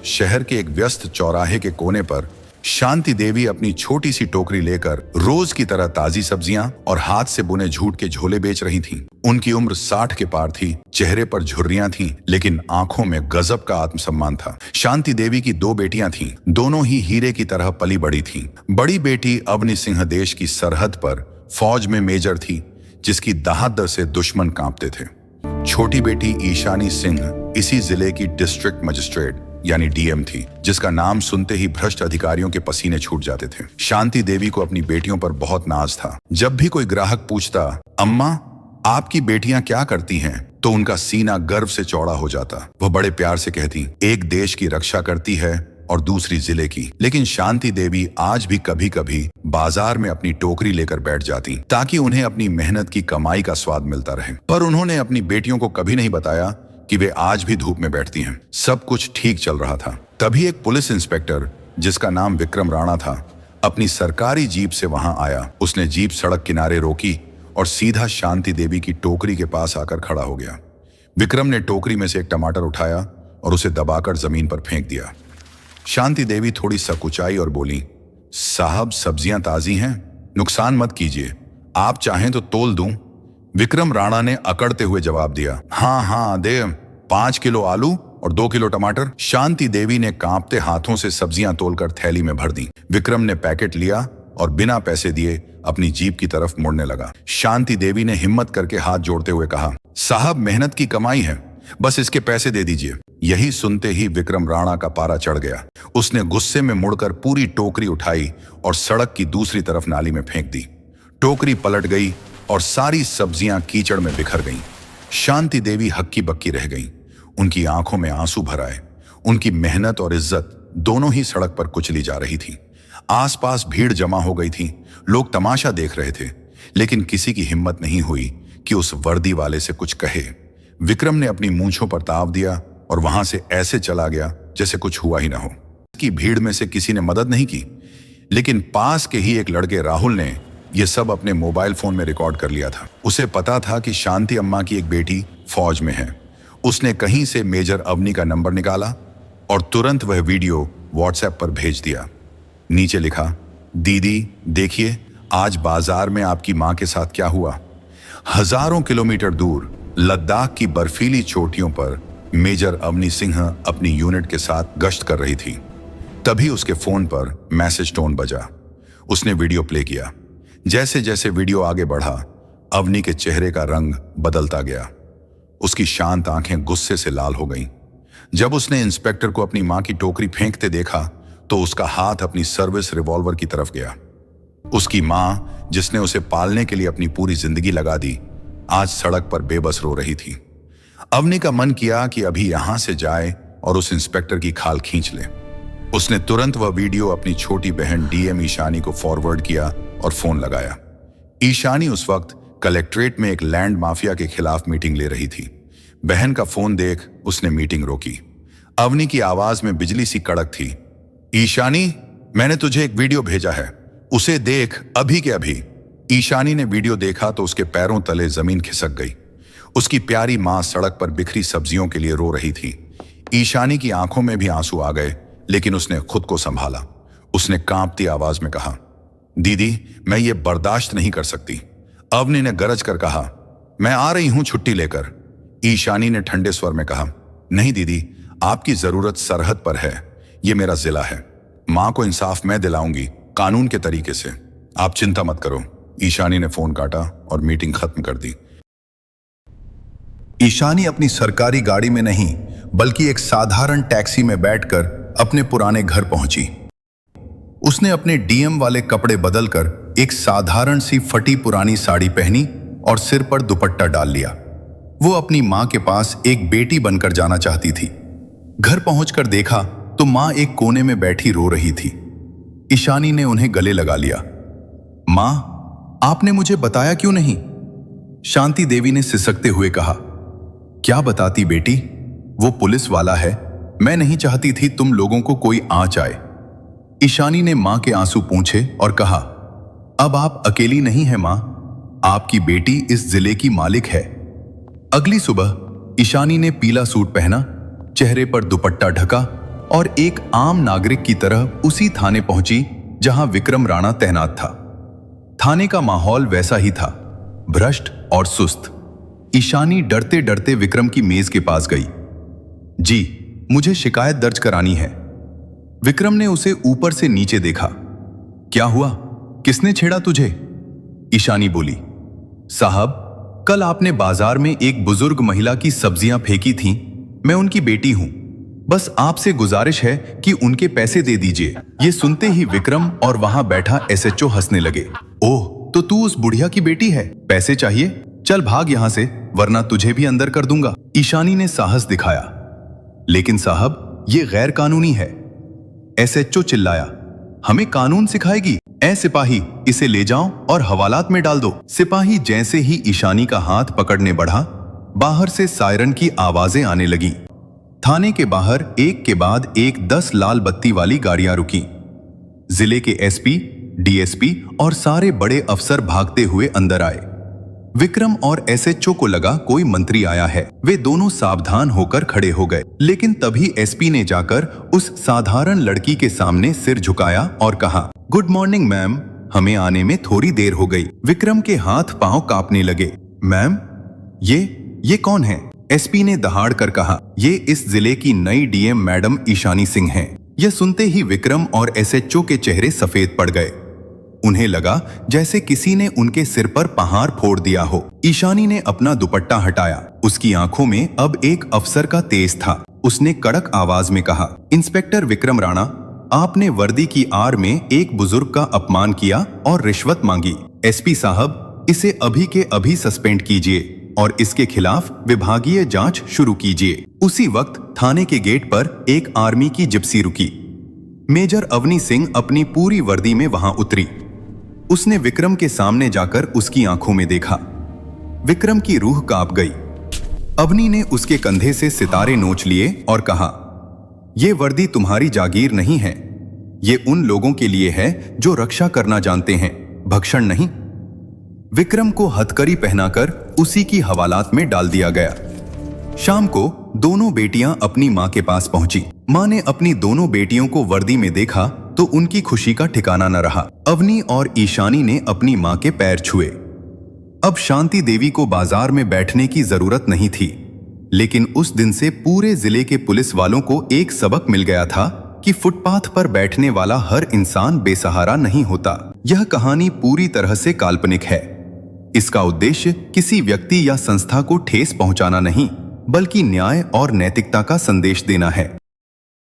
शहर के एक व्यस्त चौराहे के कोने पर शांति देवी अपनी छोटी सी टोकरी लेकर रोज की तरह ताजी सब्जियां और हाथ से बुने जूट के झोले बेच रही थीं। उनकी उम्र 60 के पार थी, चेहरे पर झुर्रियां थीं, लेकिन आंखों में गजब का आत्मसम्मान था। शांति देवी की 2 बेटियां थीं, दोनों ही हीरे की तरह पली बड़ी थीं। बड़ी बेटी अवनी सिंह देश की सरहद पर फौज में मेजर थी, जिसकी दहाड़ से दुश्मन कांपते थे। छोटी बेटी ईशानी सिंह इसी जिले की डिस्ट्रिक्ट मजिस्ट्रेट यानी डीएम थी, जिसका नाम सुनते ही भ्रष्ट अधिकारियों के पसीने छूट जाते थे। शांति देवी को अपनी बेटियों पर बहुत नाज था। जब भी कोई ग्राहक पूछता, अम्मा आपकी बेटियां क्या करती हैं, तो उनका सीना गर्व से चौड़ा हो जाता। वह बड़े प्यार से कहती, एक देश की रक्षा करती है और दूसरी जिले की। लेकिन शांति देवी आज भी कभी कभी बाजार में अपनी टोकरी लेकर बैठ जाती, ताकि उन्हें अपनी मेहनत की कमाई का स्वाद मिलता रहे। पर उन्होंने अपनी बेटियों को कभी नहीं बताया कि वे आज भी धूप में बैठती हैं। सब कुछ ठीक चल रहा था। तभी एक पुलिस इंस्पेक्टर, जिसका नाम विक्रम राणा था, अपनी सरकारी जीप से वहां आया। उसने जीप सड़क किनारे रोकी और सीधा शांति देवी की टोकरी के पास आकर खड़ा हो गया। विक्रम ने टोकरी में से एक टमाटर उठाया और उसे दबाकर जमीन पर फेंक दिया। शांति देवी थोड़ी सकुचाई और बोली, साहब सब्जियां ताजी हैं, नुकसान मत कीजिए, आप चाहें तो तोल दूं। विक्रम राणा ने अकड़ते हुए जवाब दिया, हाँ दे, 5 किलो आलू और 2 किलो टमाटर। शांति देवी ने कांपते हाथों से सब्जियां तोलकर थैली में भर दी। विक्रम ने पैकेट लिया और बिना पैसे दिए अपनी जीप की तरफ मुड़ने लगा। शांति देवी ने हिम्मत करके हाथ जोड़ते हुए कहा, साहब मेहनत की कमाई है, बस इसके पैसे दे दीजिए। यही सुनते ही विक्रम राणा का पारा चढ़ गया। उसने गुस्से में मुड़कर पूरी टोकरी उठाई और सड़क की दूसरी तरफ नाली में फेंक दी। टोकरी पलट गई और सारी सब्जियां कीचड़ में बिखर गईं। शांति देवी हक्की बक्की रह गईं। उनकी आंखों में आंसू भर आए। उनकी मेहनत और इज्जत दोनों ही सड़क पर कुचली जा रही थी। आसपास भीड़ जमा हो गई थी। लोग तमाशा देख रहे थे, लेकिन किसी की हिम्मत नहीं हुई कि उस वर्दी वाले से कुछ कहे। विक्रम ने अपनी मूंछों पर ताव दिया और वहां से ऐसे चला गया जैसे कुछ हुआ ही ना हो। की भीड़ में से किसी ने मदद नहीं की, लेकिन पास के ही एक लड़के राहुल ने यह सब अपने मोबाइल फोन में रिकॉर्ड कर लिया था। उसे पता था कि शांति अम्मा की एक बेटी फौज में है। उसने कहीं से मेजर अवनी का नंबर निकाला और तुरंत वह वीडियो व्हाट्सएप पर भेज दिया। नीचे लिखा, दीदी देखिए आज बाजार में आपकी मां के साथ क्या हुआ। हजारों किलोमीटर दूर लद्दाख की बर्फीली चोटियों पर मेजर अवनी सिंह अपनी यूनिट के साथ गश्त कर रही थी। तभी उसके फोन पर मैसेज टोन बजा। उसने वीडियो प्ले किया। जैसे जैसे वीडियो आगे बढ़ा, अवनी के चेहरे का रंग बदलता गया। उसकी शांत आंखें गुस्से से लाल हो गईं। जब उसने इंस्पेक्टर को अपनी मां की टोकरी फेंकते देखा, तो उसका हाथ अपनी सर्विस रिवॉल्वर की तरफ गया। उसकी मां, जिसने उसे पालने के लिए अपनी पूरी जिंदगी लगा दी, आज सड़क पर बेबस रो रही थी। अवनी का मन किया कि अभी यहां से जाए और उस इंस्पेक्टर की खाल खींच ले। उसने तुरंत वह वीडियो अपनी छोटी बहन डीएम ईशानी को फॉरवर्ड किया और फोन लगाया। ईशानी उस वक्त कलेक्ट्रेट में एक लैंड माफिया के खिलाफ मीटिंग ले रही थी। बहन का फोन देख उसने मीटिंग रोकी। अवनी की आवाज में बिजली सी कड़क थी। ईशानी, मैंने तुझे एक वीडियो भेजा है, उसे देख अभी के अभी। ईशानी ने वीडियो देखा तो उसके पैरों तले जमीन खिसक गई। उसकी प्यारी मां सड़क पर बिखरी सब्जियों के लिए रो रही थी। ईशानी की आंखों में भी आंसू आ गए, लेकिन उसने खुद को संभाला। उसने कांपती आवाज में कहा, दीदी मैं ये बर्दाश्त नहीं कर सकती। अवनी ने गरज कर कहा, मैं आ रही हूं छुट्टी लेकर। ईशानी ने ठंडे स्वर में कहा, नहीं दीदी, आपकी जरूरत सरहद पर है, ये मेरा जिला है। मां को इंसाफ मैं दिलाऊंगी, कानून के तरीके से। आप चिंता मत करो। ईशानी ने फोन काटा और मीटिंग खत्म कर दी। ईशानी अपनी सरकारी गाड़ी में नहीं, बल्कि एक साधारण टैक्सी में बैठकर अपने पुराने घर पहुंची। उसने अपने डीएम वाले कपड़े बदलकर एक साधारण सी फटी पुरानी साड़ी पहनी और सिर पर दुपट्टा डाल लिया। वो अपनी मां के पास एक बेटी बनकर जाना चाहती थी। घर पहुंचकर देखा तो मां एक कोने में बैठी रो रही थी। ईशानी ने उन्हें गले लगा लिया। मां, आपने मुझे बताया क्यों नहीं? शांति देवी ने सिसकते हुए कहा, क्या बताती बेटी, वो पुलिस वाला है, मैं नहीं चाहती थी तुम लोगों को कोई आंच आए। ईशानी ने मां के आंसू पूंछे और कहा, अब आप अकेली नहीं है मां, आपकी बेटी इस जिले की मालिक है। अगली सुबह ईशानी ने पीला सूट पहना, चेहरे पर दुपट्टा ढका और एक आम नागरिक की तरह उसी थाने पहुंची जहां विक्रम राणा तैनात था। थाने का माहौल वैसा ही था, भ्रष्ट और सुस्त। ईशानी डरते डरते विक्रम की मेज के पास गई। जी, मुझे शिकायत दर्ज करानी है। विक्रम ने उसे ऊपर से नीचे देखा। क्या हुआ? किसने छेड़ा तुझे? ईशानी बोली, साहब, कल आपने बाजार में एक बुजुर्ग महिला की सब्जियां फेंकी थीं। मैं उनकी बेटी हूं। बस आपसे गुजारिश है कि उनके पैसे दे दीजिए। ये सुनते ही विक्रम और वहां बैठा एसएचओ हंसने लगे। ओह, तो तू उस बुढ़िया की बेटी है? पैसे चाहिए? चल भाग यहां से, वरना तुझे भी अंदर कर दूंगा। ईशानी ने साहस दिखाया। लेकिन साहब, ये गैर कानूनी है। एसएचओ चिल्लाया, हमें कानून सिखाएगी? ए सिपाही, इसे ले जाओ और हवालात में डाल दो। सिपाही जैसे ही ईशानी का हाथ पकड़ने बढ़ा, बाहर से सायरन की आवाजें आने लगी। थाने के बाहर एक के बाद एक 10 लाल बत्ती वाली गाड़ियां रुकी। जिले के एसपी, डीएसपी और सारे बड़े अफसर भागते हुए अंदर आए। विक्रम और एसएचओ को लगा कोई मंत्री आया है। वे दोनों सावधान होकर खड़े हो गए, लेकिन तभी एसपी ने जाकर उस साधारण लड़की के सामने सिर झुकाया और कहा, गुड मॉर्निंग मैम, हमें आने में थोड़ी देर हो गई। विक्रम के हाथ पांव कांपने लगे। मैम, ये कौन है? एसपी ने दहाड़ कर कहा, ये इस जिले की नई डीएम मैडम ईशानी सिंह हैं। यह सुनते ही विक्रम और एसएचओ के चेहरे सफेद पड़ गए। उन्हें लगा जैसे किसी ने उनके सिर पर पहाड़ फोड़ दिया हो। ईशानी ने अपना दुपट्टा हटाया। उसकी आंखों में अब एक अफसर का तेज था। उसने कड़क आवाज में कहा, इंस्पेक्टर विक्रम राणा, आपने वर्दी की आड़ में एक बुजुर्ग का अपमान किया और रिश्वत मांगी। एसपी साहब, इसे अभी के अभी सस्पेंड कीजिए और इसके खिलाफ विभागीय जांच शुरू कीजिए। उसी वक्त थाने के गेट पर एक आर्मी की जिप्सी रुकी। मेजर अवनी सिंह अपनी पूरी वर्दी में वहां उतरी। उसने विक्रम के सामने जाकर उसकी आंखों में देखा। विक्रम की रूह कांप गई। अवनी ने उसके कंधे से सितारे नोच लिए और कहा, यह वर्दी तुम्हारी जागीर नहीं है। ये उन लोगों के लिए है जो रक्षा करना जानते हैं, भक्षण नहीं। विक्रम को हथकड़ी पहनाकर उसी की हवालात में डाल दिया गया। शाम को दोनों बेटियां अपनी मां के पास पहुंची। मां ने अपनी दोनों बेटियों को वर्दी में देखा तो उनकी खुशी का ठिकाना न रहा। अवनी और ईशानी ने अपनी मां के पैर छुए। अब शांति देवी को बाजार में बैठने की जरूरत नहीं थी, लेकिन उस दिन से पूरे जिले के पुलिस वालों को एक सबक मिल गया था कि फुटपाथ पर बैठने वाला हर इंसान बेसहारा नहीं होता। यह कहानी पूरी तरह से काल्पनिक है। इसका उद्देश्य किसी व्यक्ति या संस्था को ठेस पहुंचाना नहीं, बल्कि न्याय और नैतिकता का संदेश देना है।